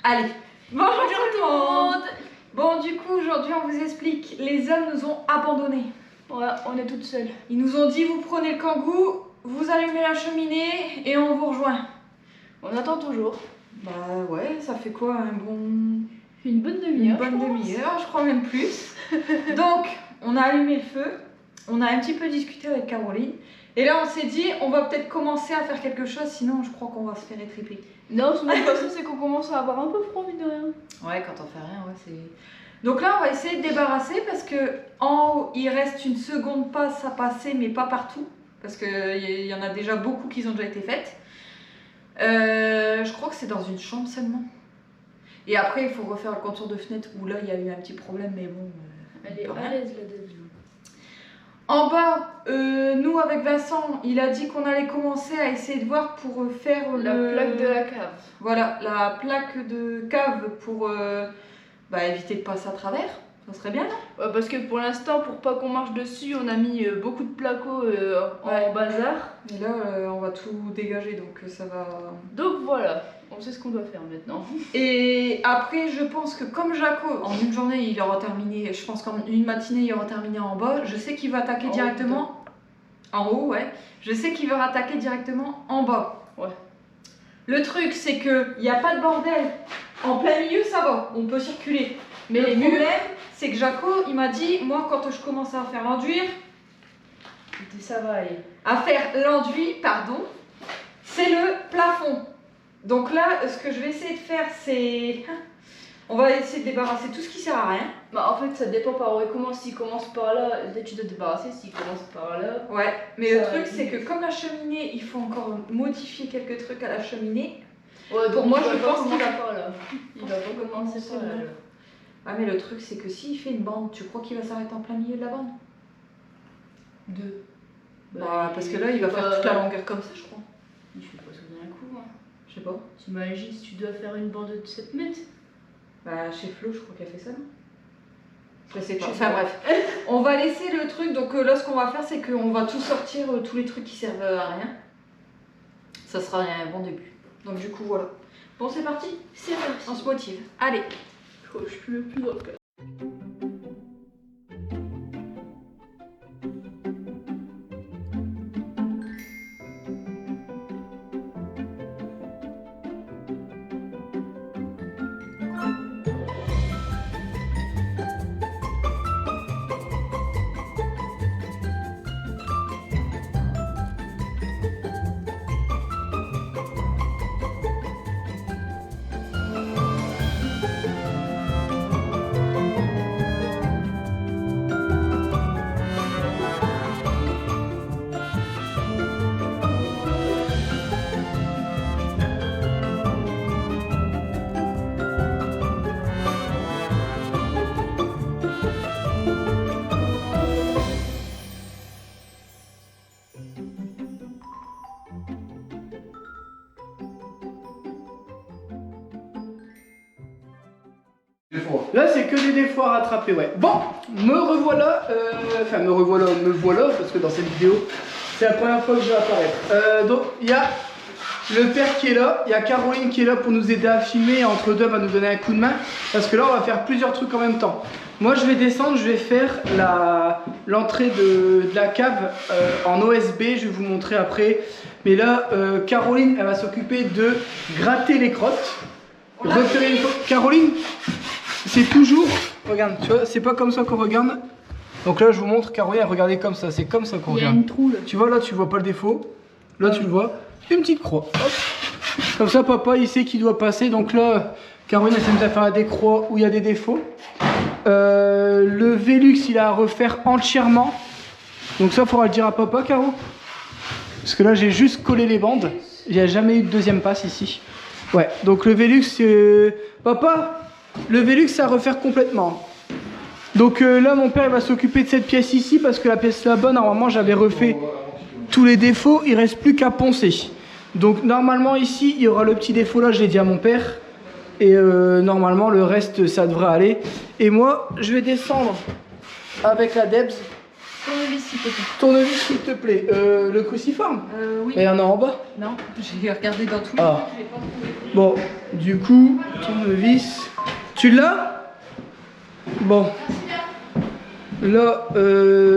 Allez, bonjour tout le monde. Bon, du coup, aujourd'hui, on vous explique. Les hommes nous ont abandonnés. Ouais, on est toutes seules. Ils nous ont dit, vous prenez le kangou, vous allumez la cheminée et on vous rejoint. On attend toujours. Bah ouais, ça fait quoi Une bonne demi-heure. Je crois même plus. Donc, on a allumé le feu, on a un petit peu discuté avec Caroline. Et là, on s'est dit, on va peut-être commencer à faire quelque chose, sinon je crois qu'on va se faire étriper. Non, c'est même pas ça, c'est qu'on commence à avoir un peu froid, mine de rien. Ouais, quand on fait rien, ouais, c'est... Donc là, on va essayer de débarrasser parce que en haut, il reste une seconde passe à passer, mais pas partout. Parce qu'il y en a déjà beaucoup qui ont déjà été faites. Je crois que c'est dans une chambre seulement. Et après, il faut refaire le contour de fenêtre où là, il y a eu un petit problème, mais bon... Elle est à l'aise, la Debs. En bas, nous avec Vincent, il a dit qu'on allait commencer à essayer de voir pour faire la plaque de la cave. Voilà, la plaque de cave pour éviter de passer à travers. Ça serait bien, non? Ouais, parce que pour l'instant, pour pas qu'on marche dessus, on a mis beaucoup de placos en bazar. Et là, on va tout dégager, donc ça va... Donc voilà, on sait ce qu'on doit faire maintenant. Et après, je pense que comme Jaco, en une journée, il aura terminé, je pense qu'en une matinée, il aura terminé en bas. Je sais qu'il va attaquer directement... En haut, ouais. Je sais qu'il va attaquer directement en bas. Ouais. Le truc, c'est qu'il n'y a pas de bordel. En plein milieu, ça va, on peut circuler. Mais le problème, c'est que Jaco, il m'a dit, moi, quand je commence à faire l'enduire... Ça va aller. À faire l'enduit, pardon, c'est le plafond. Donc là, ce que je vais essayer de faire, c'est... On va essayer de débarrasser tout ce qui sert à rien. Bah en fait, ça dépend par où il commence. S'il commence par là, tu dois te débarrasser. S'il commence par là... Ouais, mais le truc, c'est que comme la cheminée, il faut encore modifier quelques trucs à la cheminée. Ouais, pour moi, je pense qu'il va par là. Il va pas commencer par là. Ah, mais le truc, c'est que s'il fait une bande, tu crois qu'il va s'arrêter en plein milieu de la bande? Deux. Bah, parce que là, il va faire toute la longueur comme ça, je crois. Il fait pas ça d'un coup, hein. Je sais pas. T'imagines si tu dois faire une bande de 7 mètres? Bah, chez Flo, je crois qu'elle fait ça, non? Je sais pas. Enfin bref. On va laisser le truc, donc là, ce qu'on va faire, c'est qu'on va tout sortir, tous les trucs qui servent à rien. Ça sera un bon début. Donc du coup, voilà. Bon, c'est parti? C'est parti. On se motive. Allez. Oh, je suis le plus dans le cas. Là, c'est que des défauts à rattraper, ouais. Bon, me revoilà, me voilà, parce que dans cette vidéo, c'est la première fois que je vais apparaître. Donc, il y a le père qui est là, il y a Caroline qui est là pour nous aider à filmer, et entre deux, elle va nous donner un coup de main, parce que là, on va faire plusieurs trucs en même temps. Moi, je vais descendre, je vais faire l'entrée de la cave en OSB, je vais vous montrer après. Mais là, Caroline, elle va s'occuper de gratter les crottes. Caroline, c'est toujours, regarde, tu vois, c'est pas comme ça qu'on regarde. Donc là, je vous montre, Caroline, regardez comme ça, c'est comme ça qu'on regarde. Il y a une trou là. Tu vois, là, tu vois pas le défaut. Là, tu le vois, une petite croix. Hop. Comme ça, papa, il sait qu'il doit passer. Donc là, Caroline, elle s'est mise à faire des croix où il y a des défauts. Le Velux, il a à refaire entièrement. Donc ça, il faudra le dire à papa, Caro. Parce que là, j'ai juste collé les bandes. Il n'y a jamais eu de deuxième passe ici. Ouais, donc le Velux, papa, le Velux, c'est à refaire complètement. Donc là, mon père, il va s'occuper de cette pièce ici, parce que la pièce là-bas, normalement, j'avais refait tous les défauts. Il reste plus qu'à poncer. Donc normalement, ici, il y aura le petit défaut là, je l'ai dit à mon père. Et normalement, le reste, ça devrait aller. Et moi, je vais descendre avec la Debs Tournevis, s'il te plaît. Tournevis, s'il te plaît. Le cruciforme? Oui. Il y en a en bas? Non, j'ai regardé dans tous les Ah. trucs, je l'ai pas trouvé. Bon, du coup, tournevis. Tu l'as? Bon. Là,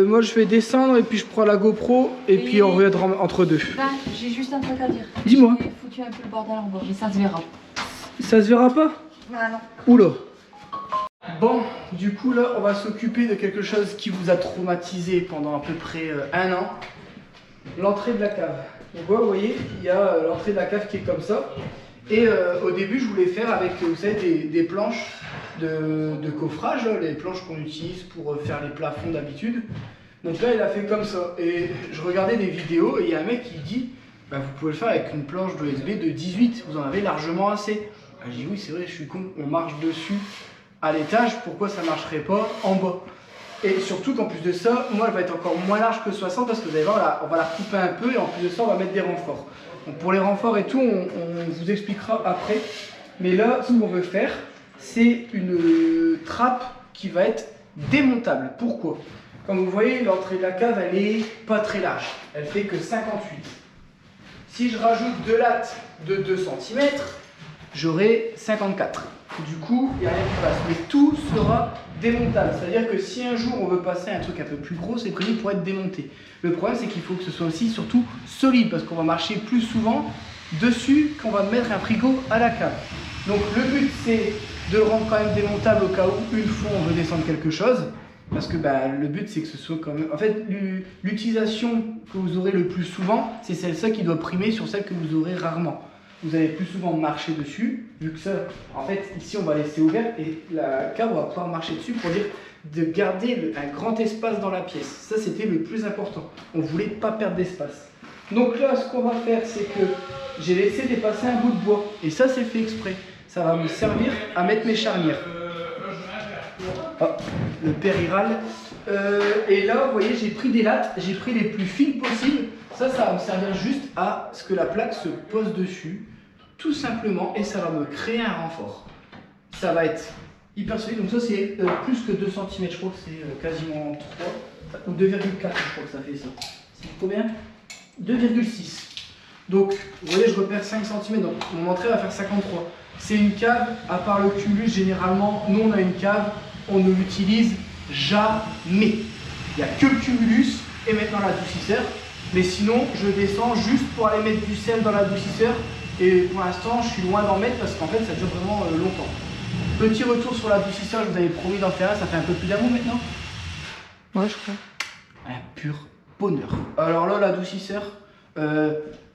moi je vais descendre et puis je prends la GoPro et puis on reviendra entre deux. Ben, j'ai juste un truc à dire. Dis-moi. J'ai foutu un peu le bordel en bas, mais ça se verra. Ça se verra pas? Ah non. Oula. Bon, du coup là, on va s'occuper de quelque chose qui vous a traumatisé pendant à peu près 1 an. L'entrée de la cave. Donc vous voyez, il y a l'entrée de la cave qui est comme ça. Et au début, je voulais faire avec, vous savez, des planches de coffrage, là, les planches qu'on utilise pour faire les plafonds d'habitude. Donc là, il a fait comme ça. Et je regardais des vidéos et il y a un mec qui dit, bah, vous pouvez le faire avec une planche d'OSB de 18, vous en avez largement assez. Ah, je dis oui, c'est vrai, je suis con, on marche dessus à l'étage, pourquoi ça marcherait pas en bas? Et surtout qu'en plus de ça, moi elle va être encore moins large que 60 parce que vous allez voir, on va la couper un peu et en plus de ça, on va mettre des renforts. Donc pour les renforts et tout, on vous expliquera après. Mais là, ce qu'on veut faire, c'est une trappe qui va être démontable. Pourquoi? Comme vous voyez, l'entrée de la cave, elle est pas très large. Elle fait que 58. Si je rajoute 2 lattes de 2 cm, j'aurai 54. Du coup, il n'y a rien qui passe. Mais tout sera démontable. C'est-à-dire que si un jour on veut passer à un truc un peu plus gros, c'est prévu pour être démonté. Le problème, c'est qu'il faut que ce soit aussi surtout solide parce qu'on va marcher plus souvent dessus qu'on va mettre un frigo à la cave. Donc le but, c'est de le rendre quand même démontable au cas où une fois on veut descendre quelque chose. Parce que bah, le but, c'est que ce soit quand même... En fait, l'utilisation que vous aurez le plus souvent, c'est celle-ci qui doit primer sur celle que vous aurez rarement. Vous allez plus souvent marcher dessus, vu que ça, en fait, ici on va laisser ouvert et la cave va pouvoir marcher dessus pour dire de garder un grand espace dans la pièce. Ça, c'était le plus important. On ne voulait pas perdre d'espace. Donc là, ce qu'on va faire, c'est que j'ai laissé dépasser un bout de bois. Et ça, c'est fait exprès. Ça va me servir à mettre mes charnières. Oh, le père il râle. Et là, vous voyez, j'ai pris des lattes, j'ai pris les plus fines possibles. Ça va me servir juste à ce que la plaque se pose dessus, tout simplement, et ça va me créer un renfort. Ça va être hyper solide, donc ça c'est plus que 2 cm, je crois que c'est quasiment 3, donc 2,4 je crois que ça fait ça. C'est combien? 2,6. Donc, vous voyez, je repère 5 cm, donc mon entrée va faire 53. C'est une cave, à part le cumulus, généralement, nous on a une cave, on ne l'utilise jamais. Il n'y a que le cumulus et maintenant l'adoucisseur. Mais sinon, je descends juste pour aller mettre du sel dans l'adoucisseur. Et pour l'instant, je suis loin d'en mettre parce qu'en fait, ça dure vraiment longtemps. Petit retour sur l'adoucisseur, je vous avais promis d'en faire un. Ça fait un peu plus d'un mois maintenant. Ouais, je crois. Un pur bonheur. Alors là, l'adoucisseur,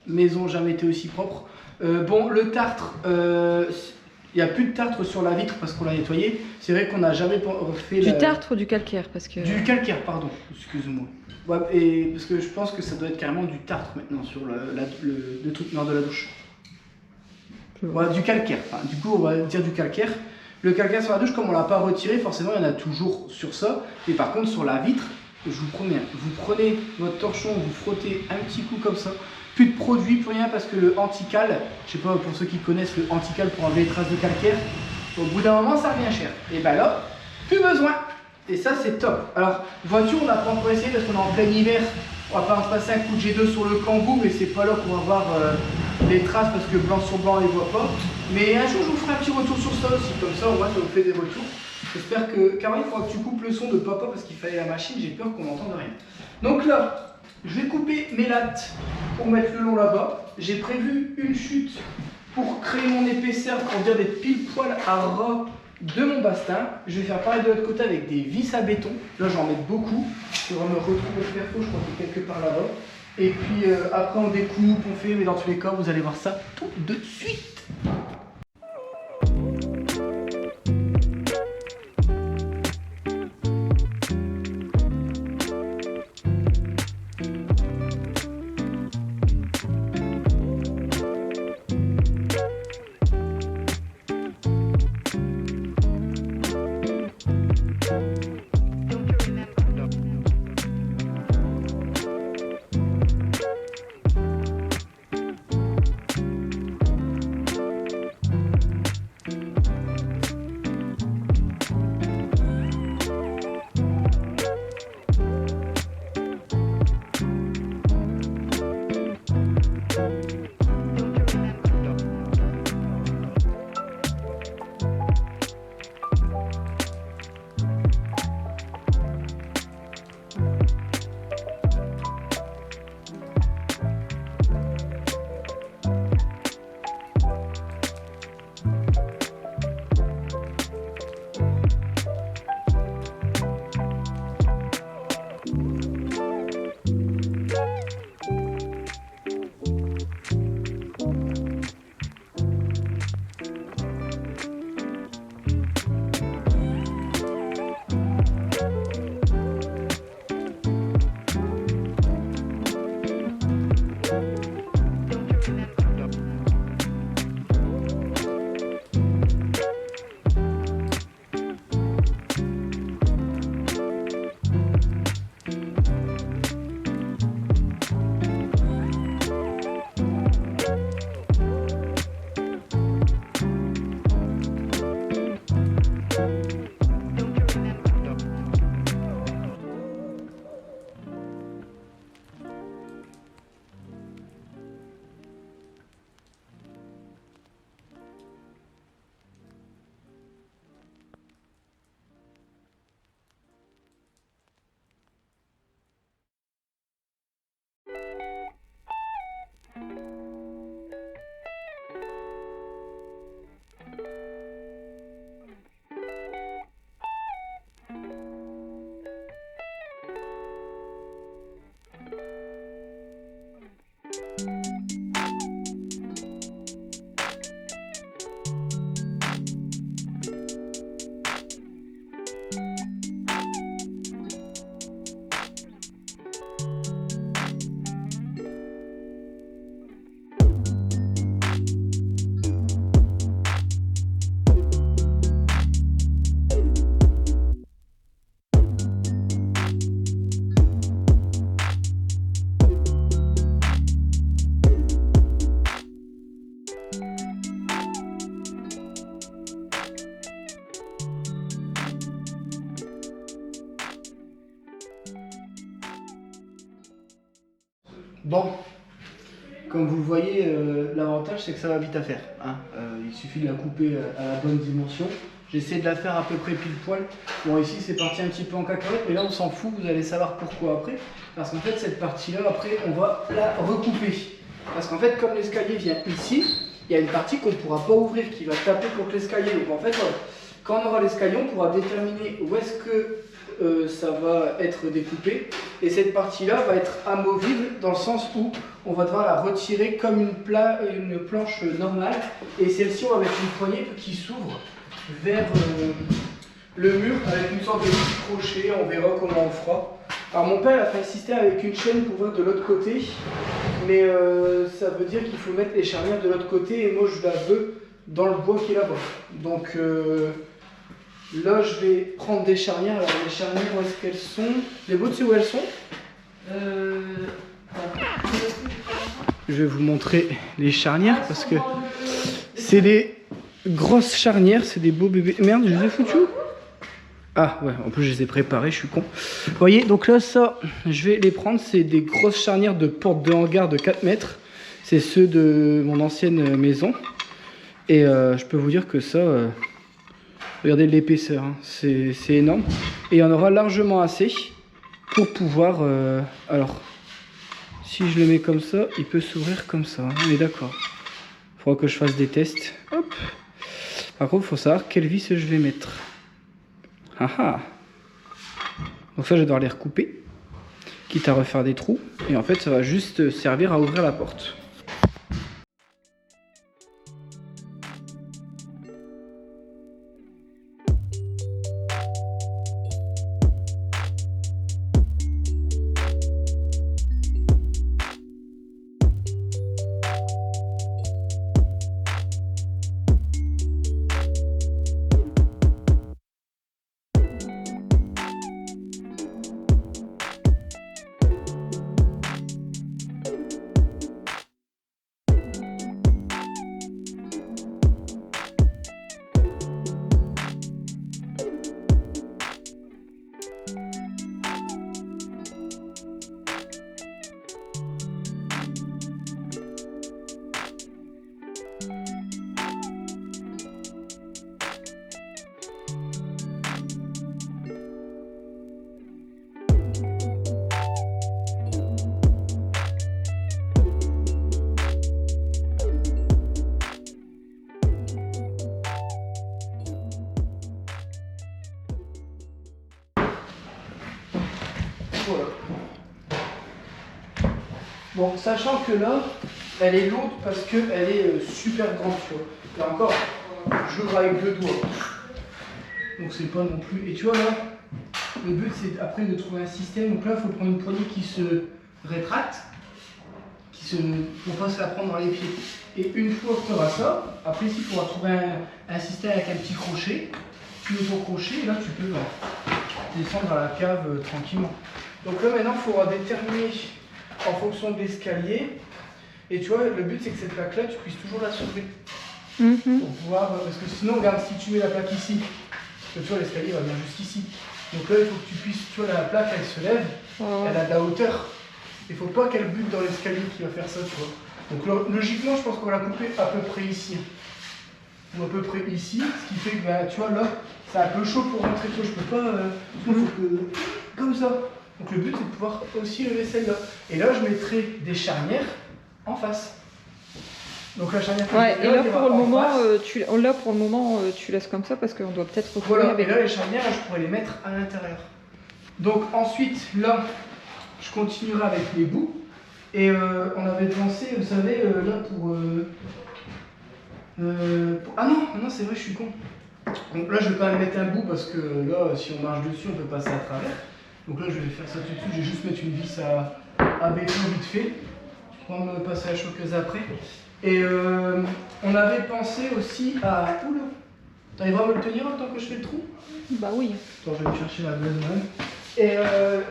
maison jamais été aussi propre. Bon, le tartre, il n'y a plus de tartre sur la vitre parce qu'on l'a nettoyé. C'est vrai qu'on n'a jamais fait Du tartre ou du calcaire parce que... Du calcaire, pardon, excuse-moi. Ouais, et parce que je pense que ça doit être carrément du tartre maintenant sur le truc nord de la douche. Ouais, du calcaire. Enfin, du coup, on va dire du calcaire. Le calcaire sur la douche, comme on l'a pas retiré, forcément, il y en a toujours sur ça. Et par contre, sur la vitre, je vous promets, vous prenez votre torchon, vous frottez un petit coup comme ça. Plus de produit, plus rien, parce que le antical, je sais pas pour ceux qui connaissent le antical pour enlever les traces de calcaire, au bout d'un moment, ça revient cher. Et ben là, plus besoin. Et ça, c'est top. Alors, voiture, on n'a pas encore essayé parce qu'on est en plein hiver. On va pas en passer un coup de G2 sur le kangou, mais c'est pas là qu'on va voir les traces parce que blanc sur blanc, on les voit pas. Mais un jour, je vous ferai un petit retour sur ça aussi. Comme ça, au moins, ça vous fait des retours. J'espère que, Caroline, il faudra que tu coupes le son de papa parce qu'il fallait la machine. J'ai peur qu'on n'entende rien. Donc là, je vais couper mes lattes pour mettre le long là-bas. J'ai prévu une chute pour créer mon épaisseur, pour dire d'être pile poil à ras de mon bastin. Je vais faire pareil de l'autre côté avec des vis à béton. Là, j'en mets beaucoup. Je vais me retrouver le perfo, je crois qu'il est quelque part là-bas. Et puis après, on découpe, on fait, mais dans tous les cas, vous allez voir ça tout de suite. Bon, comme vous le voyez, l'avantage c'est que ça va vite à faire. Hein. Il suffit de la couper à la bonne dimension. J'essaie de la faire à peu près pile poil. Bon, ici c'est parti un petit peu en cacahuète, mais là on s'en fout, vous allez savoir pourquoi après. Parce qu'en fait, cette partie-là, après, on va la recouper. Parce qu'en fait, comme l'escalier vient ici, il y a une partie qu'on ne pourra pas ouvrir, qui va taper contre l'escalier. Donc en fait, voilà, quand on aura l'escalier, on pourra déterminer où est-ce que ça va être découpé. Et cette partie-là va être amovible dans le sens où on va devoir la retirer comme une planche normale. Et celle-ci, on va mettre une poignée qui s'ouvre vers le mur avec une sorte de petit crochet. On verra comment on fera. Alors mon père a fait un système avec une chaîne pour voir de l'autre côté. Mais ça veut dire qu'il faut mettre les charnières de l'autre côté. Et moi, je la veux dans le bois qui est là-bas. Donc là, je vais prendre des charnières. Alors, les charnières, où est-ce qu'elles sont? Les bouts, tu sais où elles sont? Je vais vous montrer les charnières parce que c'est des grosses charnières. C'est des beaux bébés. Merde, je les ai foutus. Ah ouais, en plus, je les ai préparés, je suis con. Vous voyez, donc là, ça, je vais les prendre. C'est des grosses charnières de porte de hangar de 4 mètres. C'est ceux de mon ancienne maison. Et je peux vous dire que ça... regardez l'épaisseur, hein. C'est énorme. Et il y en aura largement assez pour pouvoir... alors, si je le mets comme ça, il peut s'ouvrir comme ça. Hein. On est d'accord. Il faudra que je fasse des tests. Hop. Par contre, il faut savoir quelle vis je vais mettre. Ah ah. Donc ça, je vais devoir les recouper. Quitte à refaire des trous. Et en fait, ça va juste servir à ouvrir la porte. Voilà. Bon, sachant que là, elle est lourde parce qu'elle est super grande, tu vois. Là encore, je l'ouvre avec 2 doigts. Donc c'est pas non plus... Et tu vois là, le but c'est après de trouver un système. Donc là, il faut prendre une poignée qui se rétracte, pour pas se la prendre dans les pieds. Et une fois que tu auras ça, après ici, il faudra trouver un système avec un petit crochet. Tu mets ton crochet et là, tu peux descendre à la cave tranquillement. Donc là, maintenant, il faudra déterminer en fonction de l'escalier. Et tu vois, le but c'est que cette plaque-là, tu puisses toujours la soulever. Pour pouvoir, parce que sinon, regarde, si tu mets la plaque ici, tu vois, l'escalier va bien jusqu'ici. Donc là, il faut que tu puisses, tu vois, la plaque, elle se lève, elle a de la hauteur. Il ne faut pas qu'elle bute dans l'escalier qui va faire ça, tu vois. Donc là, logiquement, je pense qu'on va la couper à peu près ici. Ou à peu près ici, ce qui fait que, bah, tu vois, là, c'est un peu chaud pour rentrer, tu vois, je peux pas, il faut que, comme ça. Donc le but c'est de pouvoir aussi lever celle-là. Et là je mettrai des charnières en face. Donc la charnière. Ouais, et là pour le moment, tu laisses comme ça parce qu'on doit peut-être retrouver voilà, avec. Et là les charnières, je pourrais les mettre à l'intérieur. Donc ensuite, là, je continuerai avec les bouts. Et on avait pensé, vous savez, là pour... Ah non, c'est vrai, je suis con. Donc là je vais pas mettre un bout parce que là, si on marche dessus, on peut passer à travers. Donc là, je vais faire ça tout de suite. Je vais juste mettre une vis à béton vite fait. Je vais me passer à la choqueuse après. Et on avait pensé aussi à... Oula, t'arriveras à me le tenir en tant que je fais le trou? Bah oui. Attends, je vais me chercher la bonne main. Et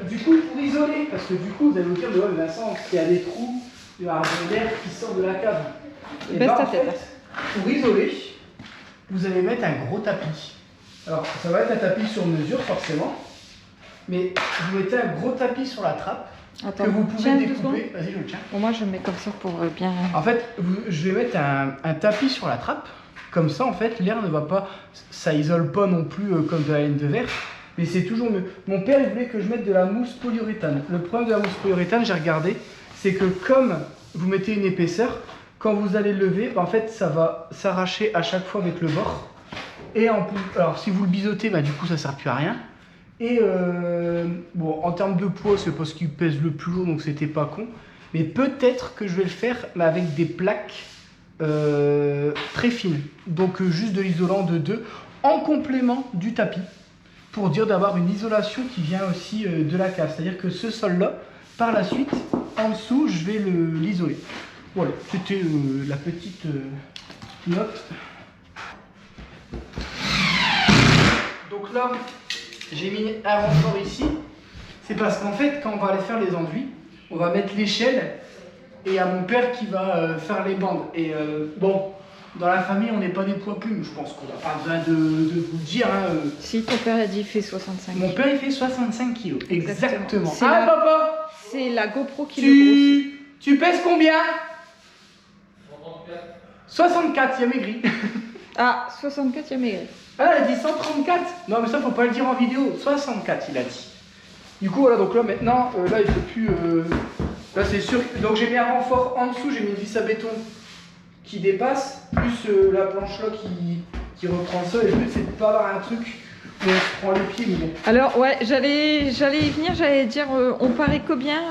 du coup, pour isoler, parce que du coup, vous allez vous dire, ouais, Vincent, s'il y a des trous, il y aura de l'air qui sort de la cave. Et baisse bah, ta en tête. fait, pour isoler, vous allez mettre un gros tapis. Alors, ça va être un tapis sur mesure, forcément. Mais vous mettez un gros tapis sur la trappe Attends, que vous pouvez tiens, découper. Vas-y, je le tiens. Bon, moi je le mets comme ça pour bien. En fait, je vais mettre un tapis sur la trappe. Comme ça, en fait, l'air ne va pas. Ça isole pas non plus comme de la laine de verre. Mais c'est toujours mieux. Mon père, il voulait que je mette de la mousse polyuréthane. Le problème de la mousse polyuréthane, j'ai regardé, c'est que comme vous mettez une épaisseur, quand vous allez le lever, en fait, ça va s'arracher à chaque fois avec le bord. Et en plus, alors si vous le biseautez, du coup, ça ne sert plus à rien. Et bon, en termes de poids, c'est parce qu'il pèse le plus lourd, donc c'était pas con. Mais peut-être que je vais le faire avec des plaques très fines. Donc juste de l'isolant de 2 en complément du tapis. Pour dire d'avoir une isolation qui vient aussi de la cave. C'est-à-dire que ce sol-là, par la suite, en dessous, je vais l'isoler. Voilà, c'était la petite note. Donc là, j'ai mis un renfort ici. C'est parce qu'en fait, quand on va aller faire les enduits, on va mettre l'échelle et il y a mon père qui va faire les bandes. Et bon, dans la famille, on n'est pas des poids plumes. Je pense qu'on n'a pas besoin de vous le dire. Si ton père a dit il fait 65. Mon père, il fait 65 kilos. Exactement. C'est Ah, papa, c'est la GoPro qui le grossit. tu pèses combien? 64, il a maigri. Ah, 64, il a maigri. Ah, elle a dit 134. Non, mais ça, faut pas le dire en vidéo. 64, il a dit. Du coup, voilà, donc là, maintenant, là, il ne faut plus... Là, c'est sûr. Donc, j'ai mis un renfort en dessous, j'ai mis une vis à béton qui dépasse, plus la planche là qui reprend ça. Et le but, c'est de pas avoir un truc où on se prend les pieds. Mais bon. Alors, ouais, j'allais y venir, j'allais dire, on paraît combien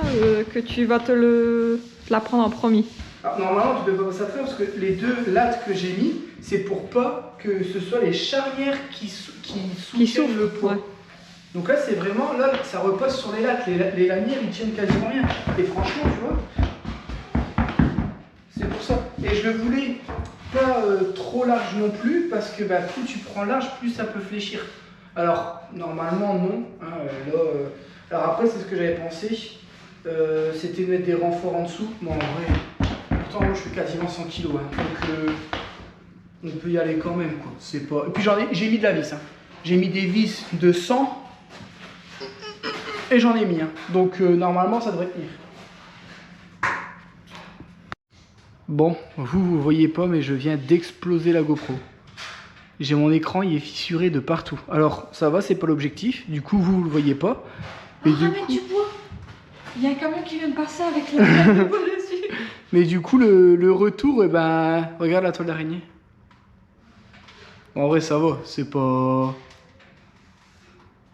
que tu vas te la prendre en premier. Alors, normalement, tu devrais pas s'attraper parce que les 2 lattes que j'ai mis, c'est pour pas que ce soit les charnières qui soutiennent le poids. Ouais. Donc là, c'est vraiment, là, ça repose sur les lattes. Les lanières, ils tiennent quasiment rien. Et franchement, tu vois, c'est pour ça. Et je le voulais pas trop large non plus, parce que plus tu prends large, plus ça peut fléchir. Alors, normalement, non. Alors après, c'est ce que j'avais pensé. C'était de mettre des renforts en dessous. Bon, en vrai, pourtant, moi, je fais quasiment 100 kg. Hein. Donc, on peut y aller quand même, quoi. C'est pas... Et puis, j'ai mis de la vis. Hein. J'ai mis des vis de 100. Et j'en ai mis. Hein. Donc, normalement, ça devrait tenir. Bon, vous voyez pas, mais je viens d'exploser la GoPro. J'ai mon écran, il est fissuré de partout. Alors, ça va, c'est pas l'objectif. Du coup, vous le voyez pas. Mais du bois. Il y a un camion qui vient de passer avec la plaque de bois dessus. Mais du coup, le retour, regarde la toile d'araignée. En vrai, ça va, c'est pas...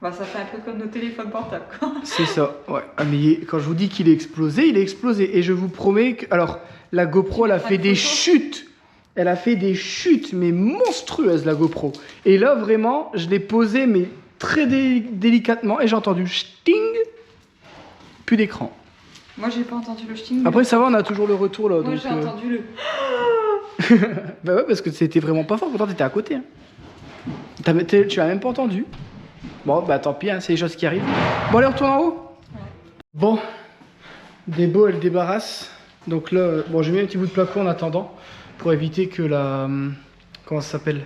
Ça fait un peu comme nos téléphones portables, quoi. C'est ça, ouais. Ah, mais quand je vous dis qu'il est explosé, il est explosé. Et je vous promets que... Alors, la GoPro, elle a fait des chutes. Elle a fait des chutes, mais monstrueuses, la GoPro. Et là, vraiment, je l'ai posée, mais très délicatement. Et j'ai entendu sting. Plus d'écran. Moi, j'ai pas entendu le sting. Après, ça va, on a toujours le retour, là. Moi, j'ai entendu le... Bah ouais, parce que c'était vraiment pas fort. Pourtant, t'étais à côté. Hein. Tu l'as même pas entendu. Bon, tant pis, hein, c'est les choses qui arrivent. Bon, allez, on retourne en haut. Ouais. Bon, Débo, elle débarrasse. Donc là, bon, j'ai mis un petit bout de placo en attendant pour éviter que la... Comment ça s'appelle?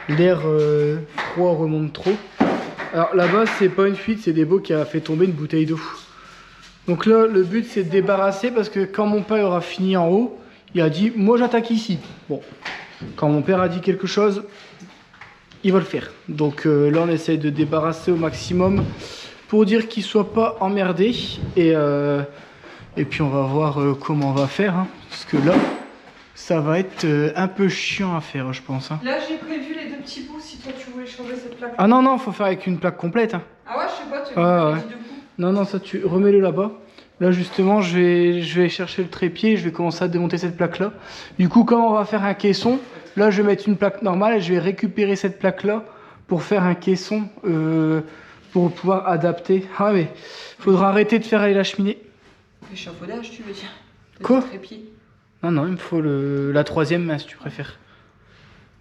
L'air froid remonte trop. Alors là-bas, c'est pas une fuite, c'est Débo qui a fait tomber une bouteille d'eau. Donc là, le but, c'est de débarrasser parce que quand mon père aura fini en haut, il a dit, moi j'attaque ici. Bon, quand mon père a dit quelque chose, il va le faire. Donc là, on essaie de débarrasser au maximum pour dire qu'il soit pas emmerdé. Et puis on va voir comment on va faire. Hein, parce que là, ça va être un peu chiant à faire, je pense. Hein. Là, j'ai prévu les 2 petits bouts si toi tu voulais changer cette plaque. Ah non, faut faire avec une plaque complète. Hein. Ah ouais, je sais pas, tu veux les 2 coups. Non, ça tu remets-le là-bas. Là justement, je vais chercher le trépied, je vais commencer à démonter cette plaque-là. Du coup, quand on va faire un caisson, là je vais mettre une plaque normale et je vais récupérer cette plaque-là pour faire un caisson pour pouvoir adapter. Ah mais faudra arrêter de faire aller la cheminée. L'échafaudage, tu veux dire? Quoi? Trépied. Non, il me faut la 3e main si tu préfères.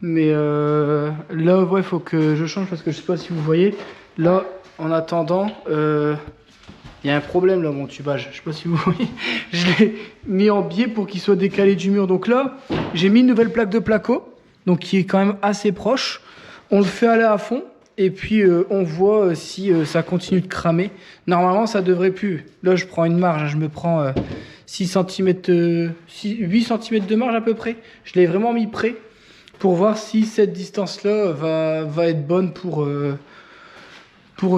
Mais là, ouais, il faut que je change parce que je sais pas si vous voyez. Là, en attendant, il y a un problème là, mon tubage. Je sais pas si vous voyez. Je l'ai mis en biais pour qu'il soit décalé du mur. Donc là, j'ai mis une nouvelle plaque de placo, donc qui est quand même assez proche. On le fait aller à fond. Et puis on voit si ça continue de cramer. Normalement ça devrait plus. Là je prends une marge, hein, je me prends 6 cm, 8 cm de marge à peu près. Je l'ai vraiment mis près pour voir si cette distance-là va être bonne pour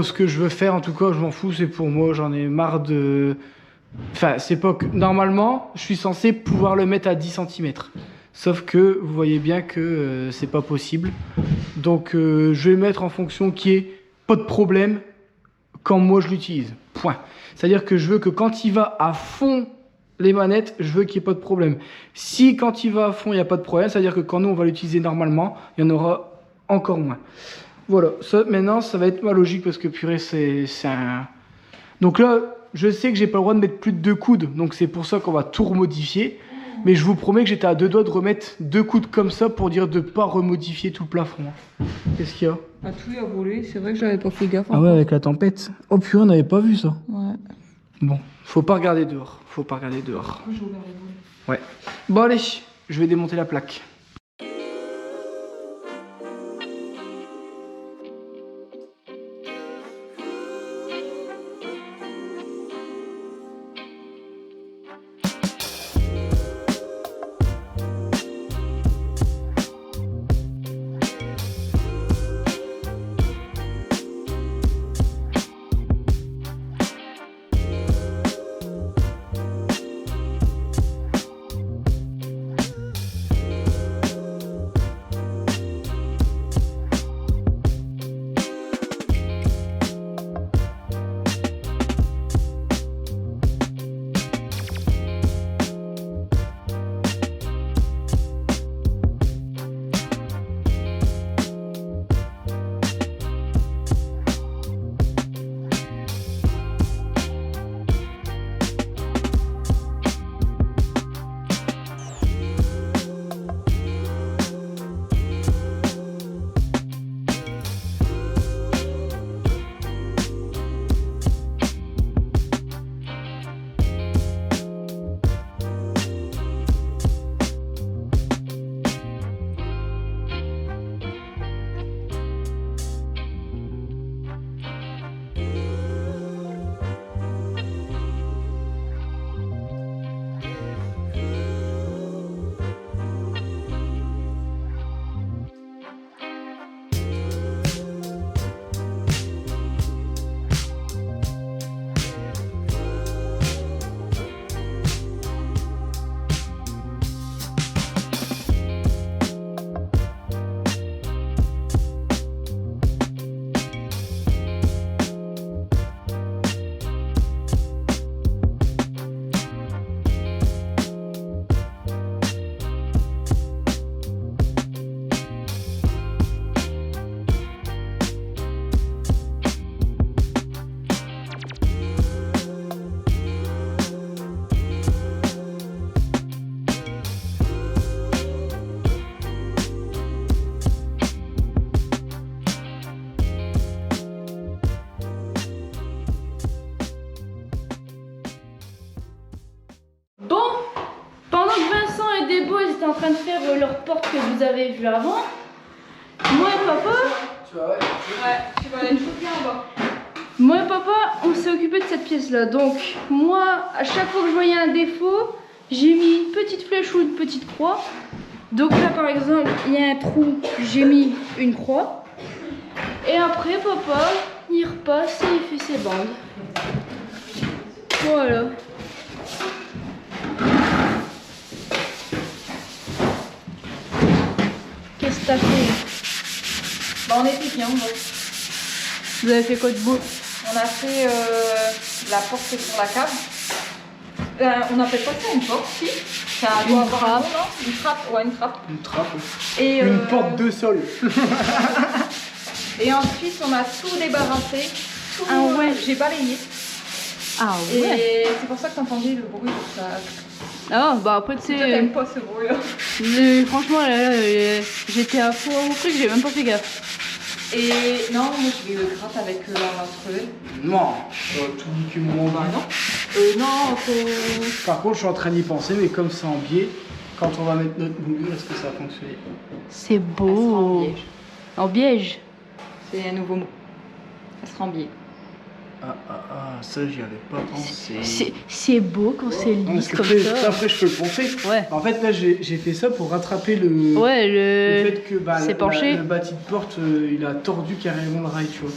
ce que je veux faire. En tout cas je m'en fous, c'est pour moi, j'en ai marre de... Enfin c'est pas que... Normalement je suis censé pouvoir le mettre à 10 cm. Sauf que vous voyez bien que c'est pas possible. Donc je vais le mettre en fonction qu'il n'y ait pas de problème quand moi je l'utilise. Point. C'est-à-dire que je veux que quand il va à fond les manettes, je veux qu'il n'y ait pas de problème. Si quand il va à fond il n'y a pas de problème, c'est-à-dire que quand nous on va l'utiliser normalement, il y en aura encore moins. Voilà, ça maintenant ça va être ma logique parce que purée c'est un... Donc là je sais que j'ai pas le droit de mettre plus de 2 coudes, donc c'est pour ça qu'on va tout remodifier. Mais je vous promets que j'étais à 2 doigts de remettre 2 coudes comme ça pour dire de pas remodifier tout le plafond. Qu'est-ce qu'il y a? Ah, tout a volé, c'est vrai que j'avais pas fait gaffe. Ah ouais, avec la tempête. Oh purée, on n'avait pas vu ça. Ouais. Bon, faut pas regarder dehors. Faut pas regarder dehors. J'ai ouvert les volets. Ouais. Bon allez, je vais démonter la plaque. En train de faire leur porte que vous avez vue avant. Moi et papa, tu vas aller tout bien en bas. moi et papa, on s'est occupé de cette pièce là. Donc moi, à chaque fois que je voyais un défaut, j'ai mis une petite flèche ou une petite croix. Donc là par exemple, il y a un trou, j'ai mis une croix. Et après papa, il repasse et il fait ses bandes. Voilà. Qu'est-ce que t'as fait? Bah on était bien. Donc. Vous avez fait quoi de beau? On a fait la porte sur la cave. On appelle pas ça une porte, si. Ça doit avoir un nom, non? Une trappe, ouais, une trappe. Une trappe. Et une porte de sol. Et ensuite, on a tout débarrassé. Tout, ah ouais. J'ai balayé. Ah ouais. Et c'est pour ça que t'entendais le bruit de ça. Ah bah après tu sais. Toi t'aimes pas ce bruit là. Franchement là, j'étais à fond au truc, j'ai même pas fait gaffe. Et non, moi je vais le gratte avec l'instrument. Non, tout niquer mon moment. Bah non. Non, faut... Par contre, je suis en train d'y penser, mais comme c'est en biais, quand on va mettre notre moulure, est-ce que ça va fonctionner? C'est beau. En biège. C'est un nouveau mot. Ça sera en biais. Ça j'y avais pas pensé. C'est beau quand c'est lisse comme ça. Après je peux le poncer. Ouais. En fait là j'ai fait ça pour rattraper le fait que c'est penché. le bâti de porte il a tordu carrément le rail, tu vois.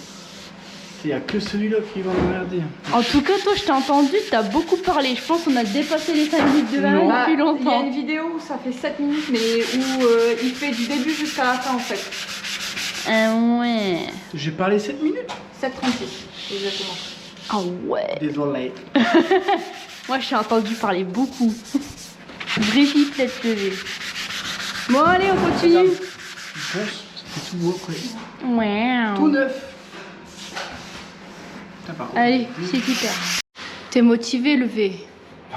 Il n'y a que celui-là qui va m'emmerder. En tout cas, toi, je t'ai entendu, t'as beaucoup parlé. Je pense qu'on a dépassé les 5 minutes de la depuis Il y a longtemps. une vidéo où ça fait 7 minutes, mais où il fait du début jusqu'à la fin en fait. Ouais. J'ai parlé 7 minutes. 7,36 exactement. Ah ouais. Désolé. Moi, je t'ai entendu parler beaucoup. Vrai pipelette levé. Bon, allez, on continue. Je pense c'était tout beau après. Ouais. Tout neuf. Allez, c'est super. T'es motivé, levé.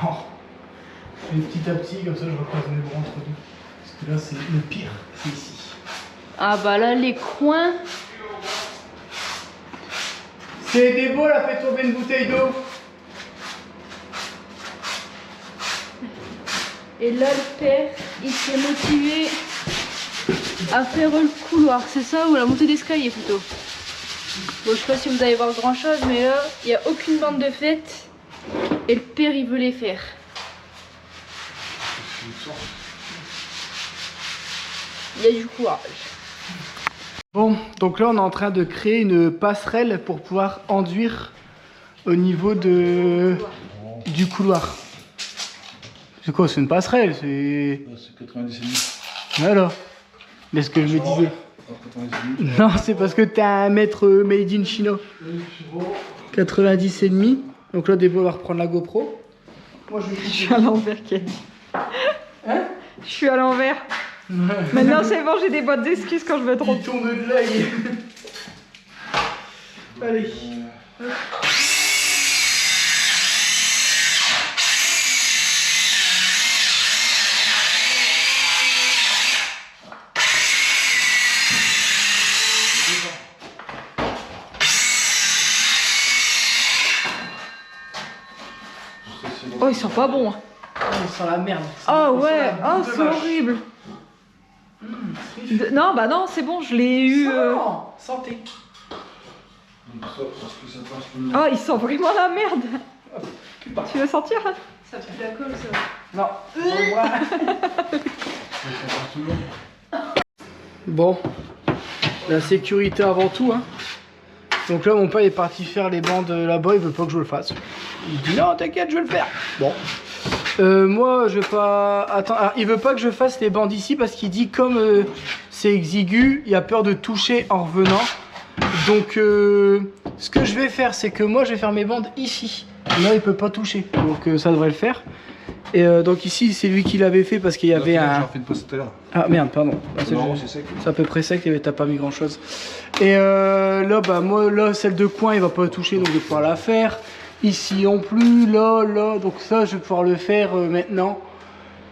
Non. Je fais petit à petit, comme ça je repasse mes bras entre deux. Parce que là c'est le pire, c'est ici. Ah bah là, les coins. C'est des beaux, là, fait tomber une bouteille d'eau. Et là, le père, il s'est motivé à faire le couloir. C'est ça, ou la montée d'escalier plutôt. Bon, je sais pas si vous allez voir grand chose, mais là, il n'y a aucune bande de fête. Et le père, il veut les faire. Il y a du courage. Bon, donc là on est en train de créer une passerelle pour pouvoir enduire au niveau du couloir. C'est quoi? C'est une passerelle? C'est 90,5. Voilà. Mais ce que je me disais. Non, c'est parce que t'es un maître made in China. 90,5. Donc là, Débo va reprendre la GoPro. Moi, Je suis à l'envers, Kenny. Hein? Je suis à l'envers. Maintenant c'est bon, j'ai des boîtes d'excuses quand je me trompe. Il tourne de l'œil. Allez. Oh, ils sont pas bons. Oh, il sent la merde. Oh On sent ouais, la oh bouffe de c'est vache. horrible. Non, bah non, c'est bon, je l'ai eu. Non, santé. Oh, ils sentent vraiment la merde. Tu veux sentir? Ça pue la colle, ça. Non. Bon, la sécurité avant tout, hein. Donc là, mon père est parti faire les bandes là-bas, il veut pas que je le fasse. Il dit non, t'inquiète, je vais le faire. Bon. Moi, je vais pas. Attends, alors, il veut pas que je fasse les bandes ici parce qu'il dit comme c'est exigu, il a peur de toucher en revenant. Donc, ce que je vais faire, c'est que moi, je vais faire mes bandes ici. Là, il peut pas toucher, donc ça devrait le faire. Et donc ici, c'est lui qui l'avait fait parce qu'il y avait un. J'en fais une pause tout à l'heure. Ah merde, pardon. Non, c'est sec. C'est à peu près sec, t'as pas mis grand chose. Et là, bah moi, là, celle de coin, il va pas toucher, donc je vais pouvoir la faire. Ici non plus, là, donc ça, je vais pouvoir le faire maintenant.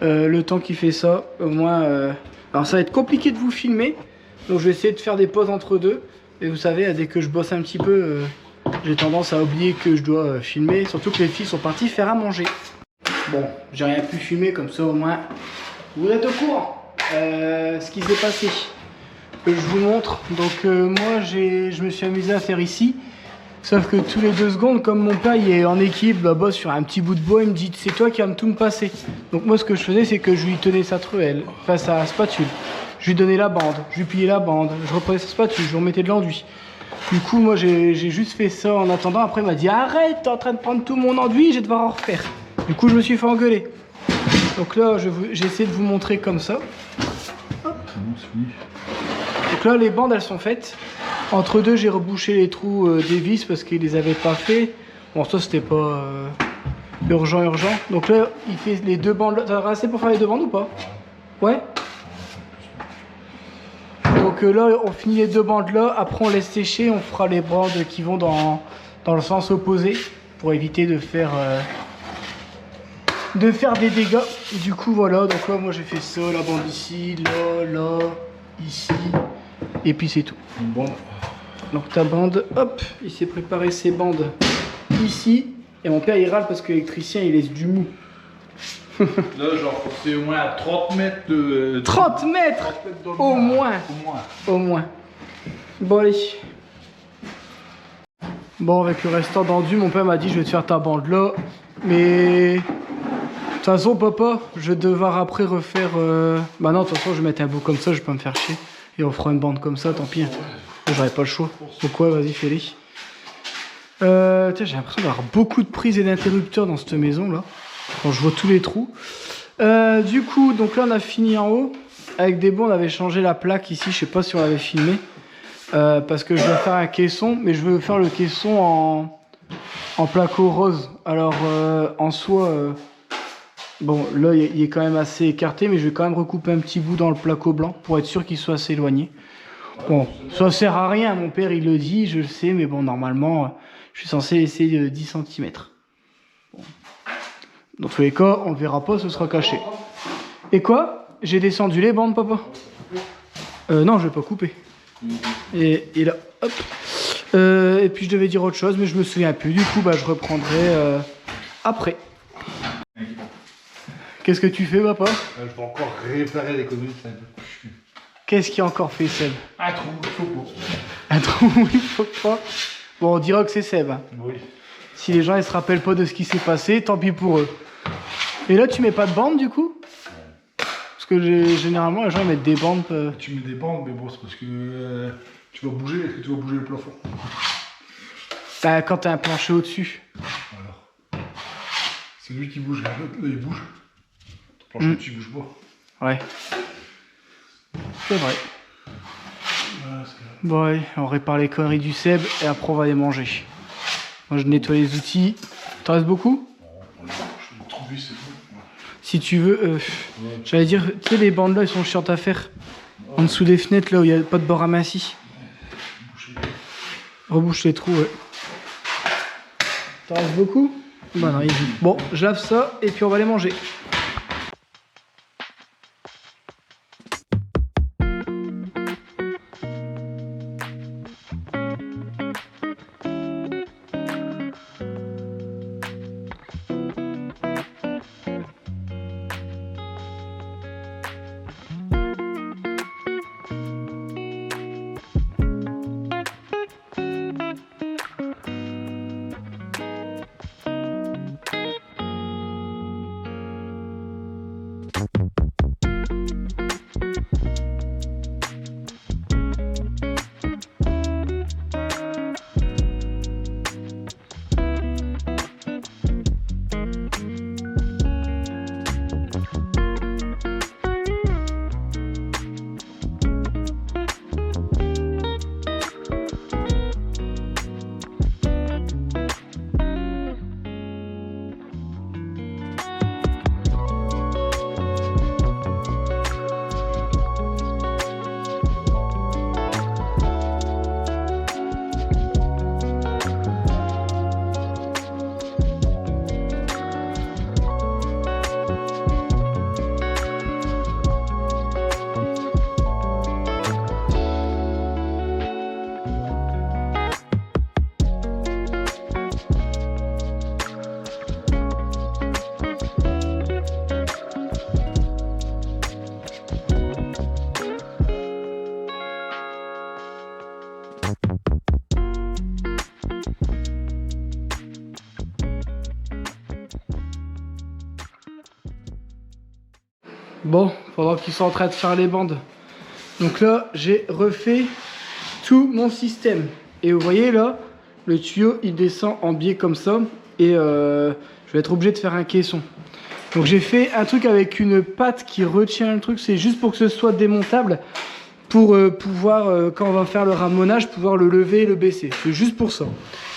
Le temps qu'il fait ça, au moins. Alors ça va être compliqué de vous filmer, donc je vais essayer de faire des pauses entre deux. Et vous savez, dès que je bosse un petit peu, j'ai tendance à oublier que je dois filmer, surtout que les filles sont parties faire à manger. Bon, j'ai rien pu filmer, comme ça au moins vous êtes au courant ce qui s'est passé. Je vous montre. Donc moi je me suis amusé à faire ici. Sauf que tous les 2 secondes, comme mon père il est en équipe là-bas sur un petit bout de bois, il me dit c'est toi qui vas tout me passer. Donc moi ce que je faisais c'est que je lui tenais sa truelle, enfin sa spatule. Je lui donnais la bande, je lui pliais la bande, je reprenais sa spatule, je lui remettais de l'enduit. Du coup moi j'ai juste fait ça en attendant. Après il m'a dit arrête, t'es en train de prendre tout mon enduit, je vais devoir en refaire. Du coup je me suis fait engueuler. Donc là j'ai essayé de vous montrer comme ça. Hop. Donc là les bandes elles sont faites. Entre deux j'ai rebouché les trous des vis parce qu'ils les avaient pas fait. Bon ça c'était pas urgent. Donc là il fait les 2 bandes là. T'as assez pour faire les 2 bandes ou pas? Ouais. Donc là on finit les 2 bandes là. Après on laisse sécher. On fera les bandes qui vont dans le sens opposé pour éviter de faire des dégâts. Et du coup voilà, donc là moi j'ai fait ça, la bande ici, là, ici, et puis c'est tout. Bon. Donc ta bande, hop, il s'est préparé ses bandes ici, et mon père il râle parce que l'électricien il laisse du mou. Là genre c'est au moins à 30 mètres de... 30 mètres dans le au noir. moins. Au moins. Au moins. Bon allez, Bon, avec le restant d'enduit, mon père m'a dit je vais te faire ta bande là. Mais de toute façon, papa, je vais devoir après refaire. Bah non, de toute façon, je vais mettre un bout comme ça, je vais pas me faire chier. Et on fera une bande comme ça, tant pis. J'aurais pas le choix. Donc, ouais, vas-y, fais-les. J'ai l'impression d'avoir beaucoup de prises et d'interrupteurs dans cette maison là. Quand je vois tous les trous. Du coup, donc là, on a fini en haut. Avec des bons, on avait changé la plaque ici. Je sais pas si on l'avait filmé. Parce que je vais faire un caisson, mais je veux faire le caisson en placo rose. Alors en soi, bon là il est quand même assez écarté, mais je vais quand même recouper un petit bout dans le placo blanc pour être sûr qu'il soit assez éloigné. Bon, ça sert à rien, mon père il le dit, je le sais, mais bon normalement je suis censé laisser 10 cm. Bon. Dans tous les cas, on le verra pas, ce sera caché. Et quoi? J'ai descendu les bandes, papa? Non, je vais pas couper. Et là, hop. Et puis je devais dire autre chose, mais je me souviens plus. Du coup, bah, je reprendrai après. Qu'est-ce que tu fais, papa? Je vais encore réparer les conneries. Qu'est-ce qui a encore fait Seb? Un trou, il faut pas. Un trou, il faut pas. Bon, on dira que c'est Seb. Oui. Si les gens ils se rappellent pas de ce qui s'est passé, tant pis pour eux. Et là, tu mets pas de bande du coup? Parce que généralement, les gens mettent des bandes. Tu mets des bandes, mais bon, c'est parce que tu vas bouger. Est-ce que tu vas bouger le plafond? Bah, quand t'as un plancher au-dessus. Alors. C'est lui qui bouge, là il bouge. Ton plancher au-dessus, il bouge pas. Ouais. C'est vrai. Ouais, Bon, ouais, on répare les conneries du Seb et après on va les manger. Moi, je nettoie les outils. T'en reste beaucoup? je vais le trouver, c'est bon. Si tu veux, j'allais dire, tu sais, les bandes là, elles sont chiantes à faire. En dessous des fenêtres, là où il n'y a pas de bord aminci. Rebouche les trous, ouais. T'en reste beaucoup? Bah non, bon, je lave ça et puis on va les manger. Bon, pendant qu'ils sont en train de faire les bandes. Donc là, j'ai refait tout mon système. Et vous voyez là, le tuyau, il descend en biais comme ça. Et je vais être obligé de faire un caisson. Donc j'ai fait un truc avec une patte qui retient le truc. C'est juste pour que ce soit démontable. Pour pouvoir, quand on va faire le ramonage, pouvoir le lever et le baisser. C'est juste pour ça.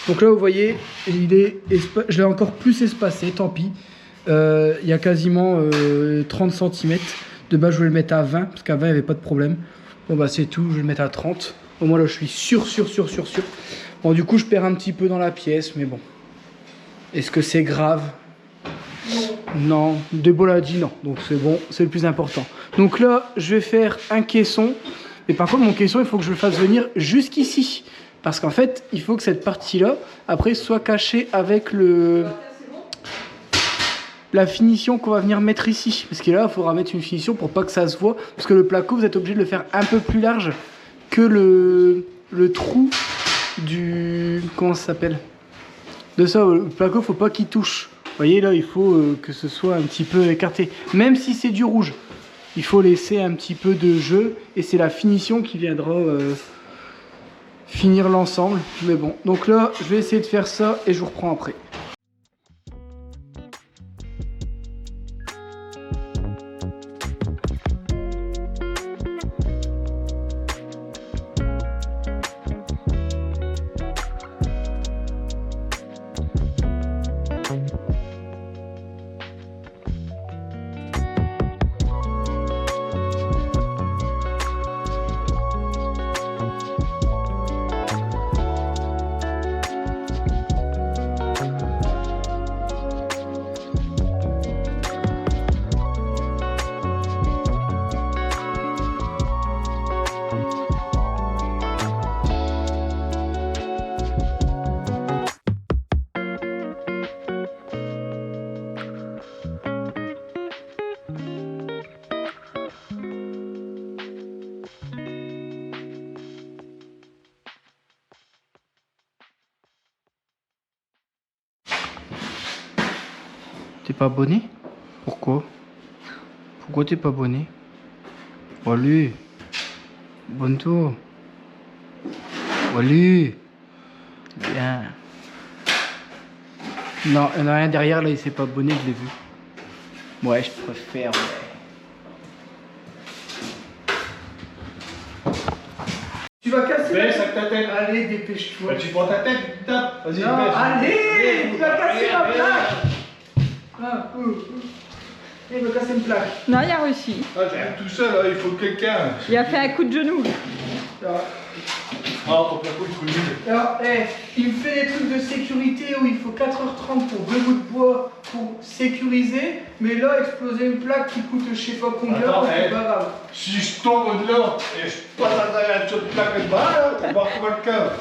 Donc là, vous voyez, je l'ai encore plus espacé, tant pis. Il y a quasiment 30 cm. De base, je voulais le mettre à 20, parce qu'à 20, il n'y avait pas de problème. Bon, bah c'est tout, je vais le mettre à 30. Au moins, là, je suis sûr. Bon, du coup, je perds un petit peu dans la pièce, mais bon. Est-ce que c'est grave? Non. Debo l'a dit non, donc c'est bon, c'est le plus important. Donc là, je vais faire un caisson. Mais par contre, mon caisson, il faut que je le fasse venir jusqu'ici. Parce qu'en fait, il faut que cette partie-là, après, soit cachée avec la finition qu'on va venir mettre ici. Parce que là, il faudra mettre une finition pour pas que ça se voit. Parce que le placo, vous êtes obligé de le faire un peu plus large que le trou comment ça s'appelle? De ça, le placo, faut pas qu'il touche. Vous voyez là, il faut que ce soit un petit peu écarté. Même si c'est du rouge, il faut laisser un petit peu de jeu et c'est la finition qui viendra finir l'ensemble. Mais bon, donc là, je vais essayer de faire ça et je vous reprends après. T'es pas abonné? Pourquoi? Pourquoi t'es pas abonné? Allez, abonne-toi. Allez, bien. Non, il n'y en a rien derrière là, il s'est pas abonné, je l'ai vu. Ouais, je préfère. Tu vas casser. Baisse avec ta tête. Allez, dépêche-toi. Bah, tu prends ta tête, tu tapes. Vas-y, Non, baisse. allez, tu vas casser ma plaque. Ah, il va casser une plaque. Non, il a réussi. Ah, j'arrive tout seul, là, il faut quelqu'un. Il a fait un coup de genou. Ah, ton placo, il faut nul. Alors, il me fait des trucs de sécurité où il faut 4h30 pour 2 bouts de bois pour sécuriser, mais là, exploser une plaque qui coûte je sais pas combien, Attends, c'est pas grave. Si je tombe de là et je passe à travers une petite plaque de bas, là, on va retrouver le cœur.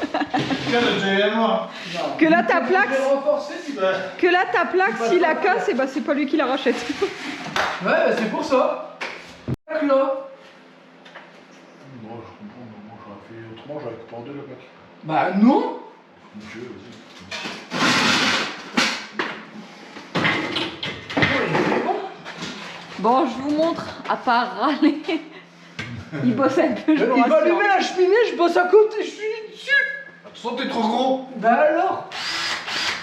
Tiens, le diamant. Que là, ta plaque, Je vais renforcer, si... Ouais, que là, ta plaque, s'il la casse, et bah, c'est pas lui qui la rachète. bah, c'est pour ça. Plaque là. Non, je comprends, moi j'aurais fait autrement, j'aurais coupé en deux la plaque. Bah, non. Mon Dieu, vas-y. Bon, je vous montre, à part râler, il bosse un peu, je vous Il va rassure. allumer la cheminée, je bosse à côté, je suis dessus. Tu sens que t'es trop gros. Bah alors.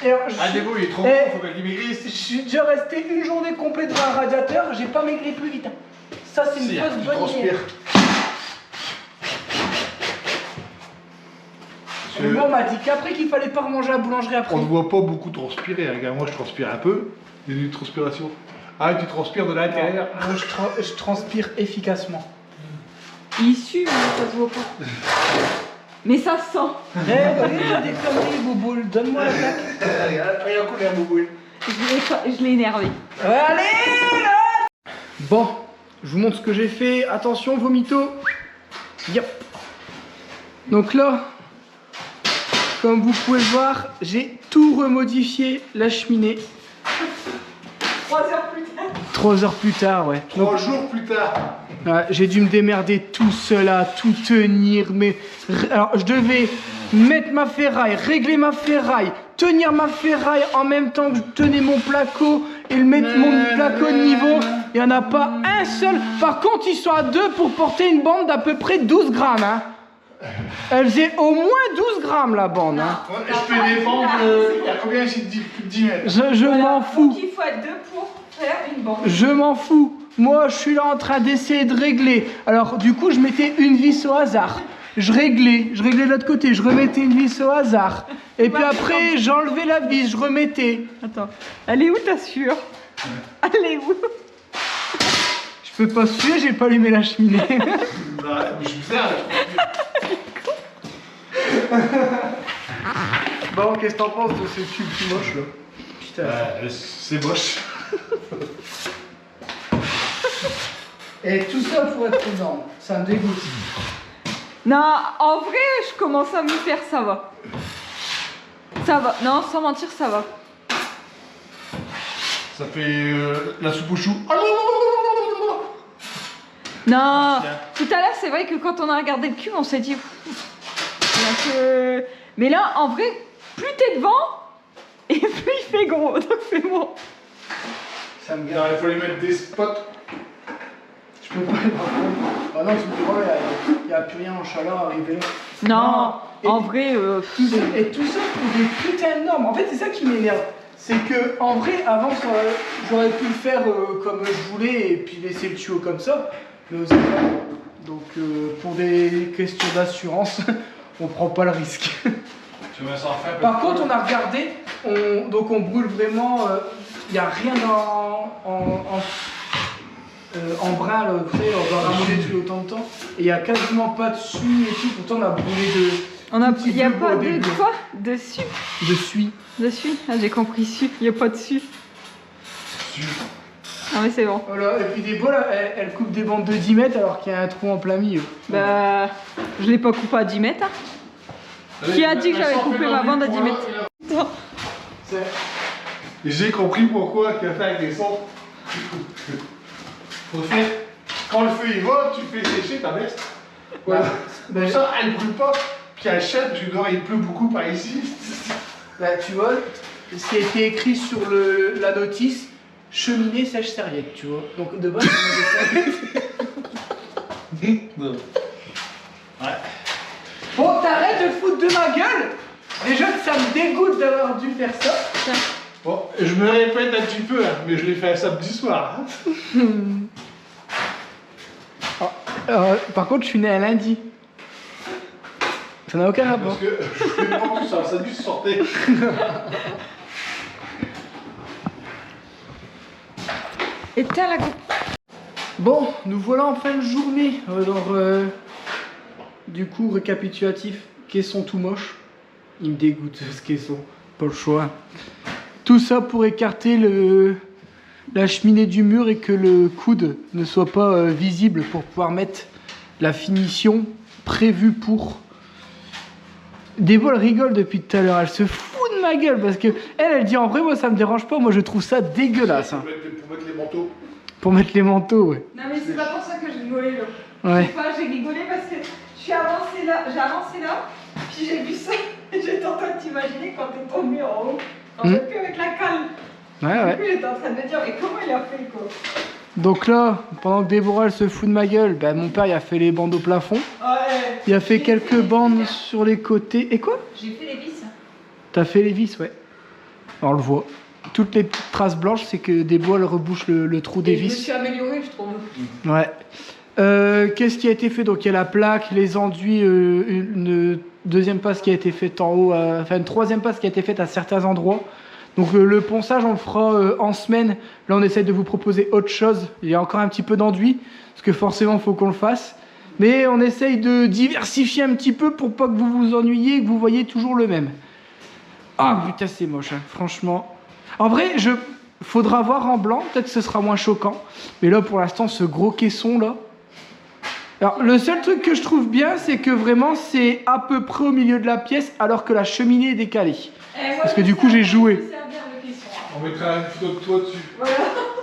Et alors, Ah, Débo, il est trop Eh, gros, faut qu'il maigrisse. je suis déjà resté une journée complète devant un radiateur, j'ai pas maigri plus vite. Ça, c'est une Si, fausse tu bonne idée. transpires. Et moi, on m'a dit qu'après qu'il fallait pas remanger à la boulangerie après. On ne voit pas beaucoup transpirer, regarde, moi je transpire un peu. Il y a une transpiration. Ah, tu transpires de l'intérieur. Moi, je transpire efficacement. Il sue, mais ça se voit pas. Mais ça se sent. Regarde des conneries, Bobo, donne-moi la plaque. Regarde, cool, un boubou. Je l'ai énervé. Allez là. Bon, je vous montre ce que j'ai fait. Attention, vomito. Yep. Donc là, comme vous pouvez le voir, j'ai tout remodifié la cheminée. 3 heures plus tard. 3 heures plus tard, ouais. Donc, 3 jours plus tard. j'ai dû me démerder tout seul à tout tenir, mais alors je devais mettre ma ferraille, régler ma ferraille, tenir ma ferraille en même temps que je tenais mon placo et le mettre mon placo de niveau. Il n'y en a pas un seul. Par contre, ils sont à 2 pour porter une bande d'à peu près 12 grammes. Hein. Elle faisait au moins 12 grammes la bande. Hein. Ouais, je peux défendre. Il y a combien ici de 10 mètres? Je m'en fous. Donc il faut être 2 pour faire une bande. Je m'en fous. Moi, je suis là en train d'essayer de régler. Alors, du coup, je mettais une vis au hasard. Je réglais de l'autre côté, je remettais une vis au hasard. Et puis après, j'enlevais la vis, je remettais. Attends, elle est où ta sueur? Elle est où? Je peux pas suer, j'ai pas allumé la cheminée. Bah, je suis bizarre. Bon, qu'est-ce que t'en penses de ce tube tout moche là? Putain. C'est moche. Et tout ça pour être énorme, ça me dégoûte. Non, en vrai, je commence à me faire, ça va. Ça va, non, sans mentir, ça va. Ça fait la soupe aux choux. Non, tout à l'heure, c'est vrai que quand on a regardé le cube, on s'est dit... Mais là, en vrai, plus t'es devant, et plus il fait gros. Donc c'est bon. Ça me Alors, il faut lui mettre des spots. Je peux pas par contre. Ah non, tu me vois, il n'y a plus rien en chaleur arrivé là. Non, Et- en vrai... Et tout ça pour des putains de normes. En fait, c'est ça qui m'énerve. C'est que, en vrai, avant, j'aurais pu le faire comme je voulais et puis laisser le tuyau comme ça. Mais aux états. Donc, pour des questions d'assurance, on prend pas le risque. Tu veux s'en faire? Par contre, on a regardé, donc on brûle vraiment. Il n'y a rien en bras, là, vous savez, on va ramoller depuis autant de temps. Et il n'y a quasiment pas de suie et tout. Pourtant, on a brûlé de. Il n'y a peu pas au de début. quoi? Dessus? De suie. Dessus? Ah, j'ai compris, su. Il n'y a pas dessus. Ah mais c'est bon. Voilà, et puis des bols, elle coupe des bandes de 10 mètres alors qu'il y a un trou en plein milieu. Bah, je l'ai pas coupé à 10 mètres. Hein. Qui a dit que j'avais coupé ma bande à 10 mètres? J'ai compris pourquoi qu'il a fait avec des sons. Faut faire. Quand le feu il va, tu fais sécher ta veste. Voilà. Bah, Comme ça, elle brûle pas. Puis elle chète, je dois, il pleut beaucoup par ici. bah, tu vois, ce qui a été écrit sur la notice, cheminée sèche-serviette, tu vois. Donc de base, on a des serviettes. Ouais. Bon, t'arrêtes de foutre de ma gueule. Déjà que ça me dégoûte d'avoir dû faire ça. Bon, je me répète un petit peu, hein, mais je l'ai fait un samedi soir. Hein. Par contre, je suis né un lundi. Ça n'a aucun rapport. Parce que je fais pas tout ça, ça a dû se sortir. Et t'as la Bon, nous voilà en fin de journée. Alors, du coup, récapitulatif, caisson tout moche. Il me dégoûte ce caisson, pas le choix. Tout ça pour écarter la cheminée du mur et que le coude ne soit pas visible pour pouvoir mettre la finition prévue pour. Débo, elle rigole depuis tout à l'heure, elle se fout de ma gueule parce que elle dit en vrai, moi ça me dérange pas, moi je trouve ça dégueulasse. Hein. Pour mettre les manteaux. Pour mettre les manteaux, ouais. Non mais c'est pas pour ça que je rigolais là. Ouais. Je sais pas, j'ai rigolé parce que je suis avancée là, j'ai avancé là, puis j'ai vu ça et j'étais en train de t'imaginer quand t'es tombé en haut, en fait plus avec la cale. Ouais, Du coup j'étais en train de me dire mais comment il a fait quoi? Donc là, pendant que Déborah elle se fout de ma gueule, bah, mon père il a fait les bandes au plafond. Ouais. Il a fait quelques bandes sur les côtés. Et quoi? J'ai fait les vis. T'as fait les vis, ouais. On le voit. Toutes les petites traces blanches, c'est que Déborah elle rebouche le trou des Et je me vis. suis améliorée je trouve. Ouais. Qu'est-ce qui a été fait? Donc il y a la plaque, les enduits, une deuxième passe qui a été faite en haut, enfin une troisième passe qui a été faite à certains endroits. Donc le ponçage on le fera en semaine. Là on essaie de vous proposer autre chose. Il y a encore un petit peu d'enduit, parce que forcément il faut qu'on le fasse. Mais on essaye de diversifier un petit peu pour pas que vous vous ennuyiez et que vous voyez toujours le même. Ah putain c'est moche, hein. Franchement. En vrai, faudra voir en blanc, peut-être que ce sera moins choquant. Mais là pour l'instant ce gros caisson là. Alors le seul truc que je trouve bien c'est que vraiment c'est à peu près au milieu de la pièce alors que la cheminée est décalée. Parce que du coup j'ai joué. On mettra une photo de toi dessus. Voilà.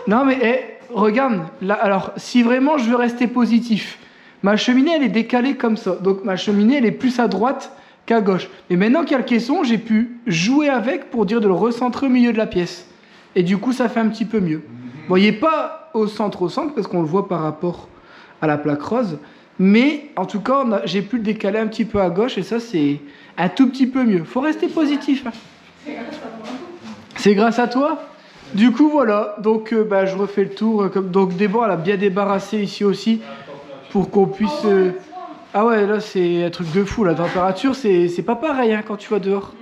Non mais regarde, là, alors si vraiment je veux rester positif, ma cheminée elle est décalée comme ça. Donc ma cheminée elle est plus à droite qu'à gauche. Mais maintenant qu'il y a le caisson, j'ai pu jouer avec pour dire de le recentrer au milieu de la pièce. Et du coup ça fait un petit peu mieux. Vous voyez pas au centre parce qu'on le voit par rapport à la plaque rose. Mais en tout cas j'ai pu le décaler un petit peu à gauche et ça c'est un tout petit peu mieux. Faut rester positif. Hein. C'est grâce à toi. Du coup voilà, donc je refais le tour. Donc Déborah elle a bien débarrassé ici aussi pour qu'on puisse... Ah ouais là c'est un truc de fou, la température c'est pas pareil hein, quand tu vas dehors.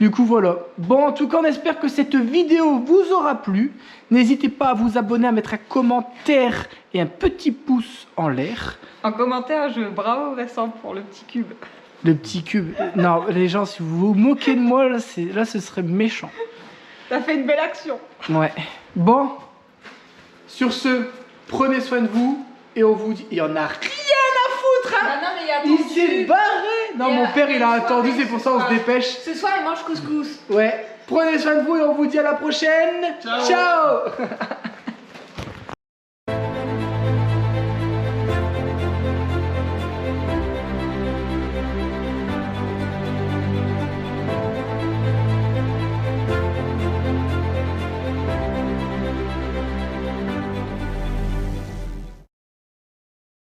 Du coup voilà. Bon en tout cas on espère que cette vidéo vous aura plu. N'hésitez pas à vous abonner, à mettre un commentaire et un petit pouce en l'air. En commentaire je bravo Vincent pour le petit cube. Le petit cube. Non les gens si vous vous moquez de moi là ce serait méchant. T'as fait une belle action. Ouais. Bon. Sur ce, prenez soin de vous. Et on vous dit... Il y en a rien à foutre, hein. Non, mais il y a Il s'est barré. Non, mon père, il a attendu. C'est pour ça on se dépêche. Ce soir, il mange couscous. Ouais. Prenez soin de vous et on vous dit à la prochaine. Ciao. Ciao.